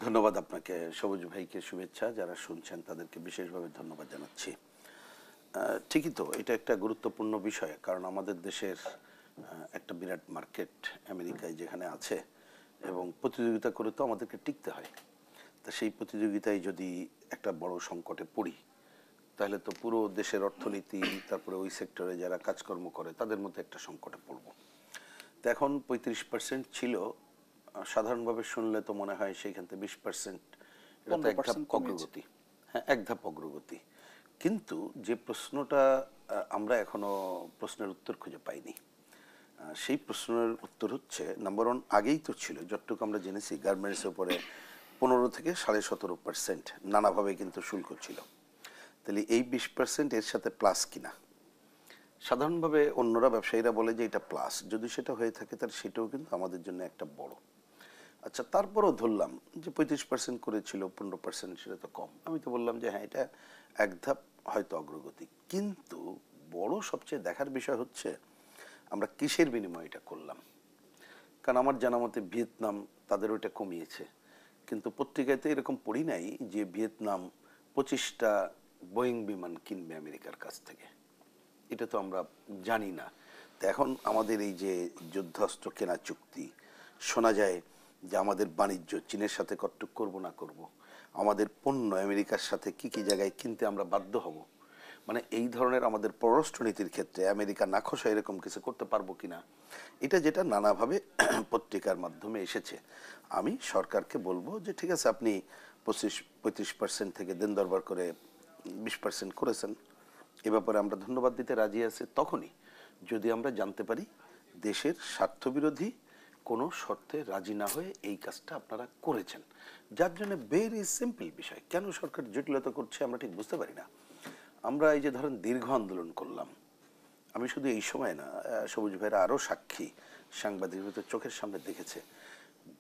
ধন্যবাদ আপনাকে, সবুজ ভাইকে শুভেচ্ছা, যারা শুনছেন তাদেরকে বিশেষভাবে ধন্যবাদ জানাচ্ছি। ঠিকই তো, এটা একটা গুরুত্বপূর্ণ বিষয়, কারণ আমাদের দেশের একটা বিরাট মার্কেট আমেরিকায় যেখানে আছে, এবং প্রতিযোগিতা করে তো আমাদেরকে টিকতে হয়। তা সেই প্রতিযোগিতায় যদি একটা বড় সংকটে পড়ি, তাহলে তো পুরো দেশের অর্থনীতি, তারপরে ওই সেক্টরে যারা কাজকর্ম করে তাদের মধ্যে একটা সংকটে পড়ব। তো এখন 35% ছিল, সাধারণভাবে শুনলে তো মনে হয় সেইখান থেকে 20%, এটা তো এক ধাপ অগ্রগতি। হ্যাঁ, এক ধাপ অগ্রগতি। কিন্তু যে প্রশ্নটা আমরা এখনো প্রশ্নের উত্তর খুঁজে পাইনি, সেই প্রশ্নের উত্তর হচ্ছে, নাম্বার ওয়ান, আগেই তো ছিল যতটুকু আমরা জেনেছি গার্মেন্টসের উপরে 15 থেকে 17.5% নানাভাবে কিন্তু শুল্ক ছিল। তাহলে এই 20% এর সাথে প্লাস কিনা? সাধারণভাবে অন্যরা ব্যবসায়ীরা বলে যে এটা প্লাস, যদি সেটা হয়ে থাকে তাহলে সেটাও কিন্তু আমাদের জন্য একটা বড়। আচ্ছা, তারপরেও ধরলাম যে 35% করেছিল, 15%, সেটা তো কম। আমি তো বললাম যে হ্যাঁ, এটা এক ধাপ হয়তো অগ্রগতি। কিন্তু বড় সবচেয়ে দেখার বিষয় হচ্ছে আমরা কিসের বিনিময়ে এটা করলাম। কারণ আমার জানা মতে ভিয়েতনাম তাদের ওইটা কমিয়েছে, কিন্তু পত্রিকায় তো এরকম পড়ি নাই যে ভিয়েতনাম 25টা বোয়িং বিমান কিনবে আমেরিকার কাছ থেকে। এটা তো আমরা জানি না। তো এখন আমাদের এই যে যুদ্ধাস্ত্র কেনা চুক্তি, শোনা যায় যে আমাদের বাণিজ্য চীনের সাথে কতটুক করব না করব, আমাদের পণ্য আমেরিকার সাথে কি কি জায়গায় কিনতে আমরা বাধ্য হব, মানে এই ধরনের আমাদের পররাষ্ট্রনীতির ক্ষেত্রে আমেরিকা নাখোশা এরকম কিছু করতে পারবো কিনা, এটা যেটা নানাভাবে পত্রিকার মাধ্যমে এসেছে। আমি সরকারকে বলবো যে ঠিক আছে, আপনি 35% থেকে দেন দরবার করে 20% করেছেন, এ ব্যাপারে আমরা ধন্যবাদ দিতে রাজি আছি তখনই যদি আমরা জানতে পারি দেশের স্বার্থবিরোধী কোনো শর্তে রাজি না হয়ে এই কাজটা আপনারা করেছেন, যার জন্য ভেরি সিম্পল বিষয়। কেন সরকার জটিলতা করছে আমরা ঠিক বুঝতে পারি না। আমরা এই যে ধরেন দীর্ঘ আন্দোলন করলাম, আমি শুধু এই সময় না, সবুজ ভাইরা আরও সাক্ষী, সাংবাদিকদের চোখের সামনে দেখেছে,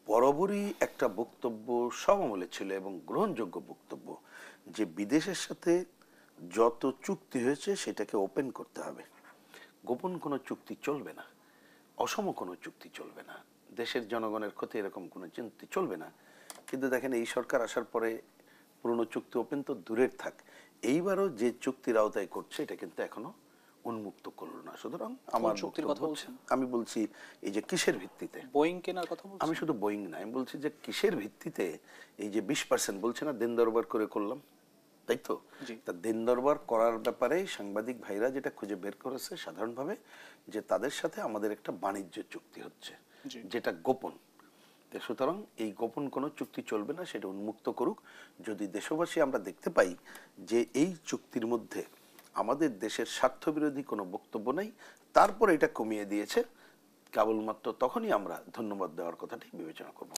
বরাবরই একটা বক্তব্য সব আমলে ছিল এবং গ্রহণযোগ্য বক্তব্য, যে বিদেশের সাথে যত চুক্তি হয়েছে সেটাকে ওপেন করতে হবে, গোপন কোনো চুক্তি চলবে না, অসম কোনো চুক্তি চলবে না, দেশের জনগণের ক্ষতি এরকম কোনো চুক্তি চলবে না। কিন্তু দেখেন, এই সরকার আসার পরে পুরনো চুক্তি ওপেন তো দূরের থাক, এইবারও যে চুক্তির আওতায় করছে এটা কিন্তু এখনো উন্মুক্ত করলো না। সুতরাং আমার চুক্তির কথা বলছেন? আমি বলছি এই যে কিসের ভিত্তিতে বোয়িং কেনার কথা বলছেন? আমি শুধু বোয়িং না, আমি বলছি যে কিসের ভিত্তিতে এই যে 20% বলছে না দেন দরবার করে করলাম, তাই তো? তা দিন দরবার করার ব্যাপারে সাংবাদিক ভাইরা যেটা খুঁজে বের করেছে সাধারণভাবে, যে তাদের সাথে আমাদের একটা বাণিজ্য চুক্তি হচ্ছে যেটা গোপন। সুতরাং এই গোপন কোনো চুক্তি চলবে না, সেটা উন্মুক্ত করুক। যদি দেশবাসী আমরা দেখতে পাই যে এই চুক্তির মধ্যে আমাদের দেশের স্বার্থবিরোধী কোনো বক্তব্য নেই, তারপর এটা কমিয়ে দিয়েছে, কেবলমাত্র তখনই আমরা ধন্যবাদ দেওয়ার কথাটি বিবেচনা করব।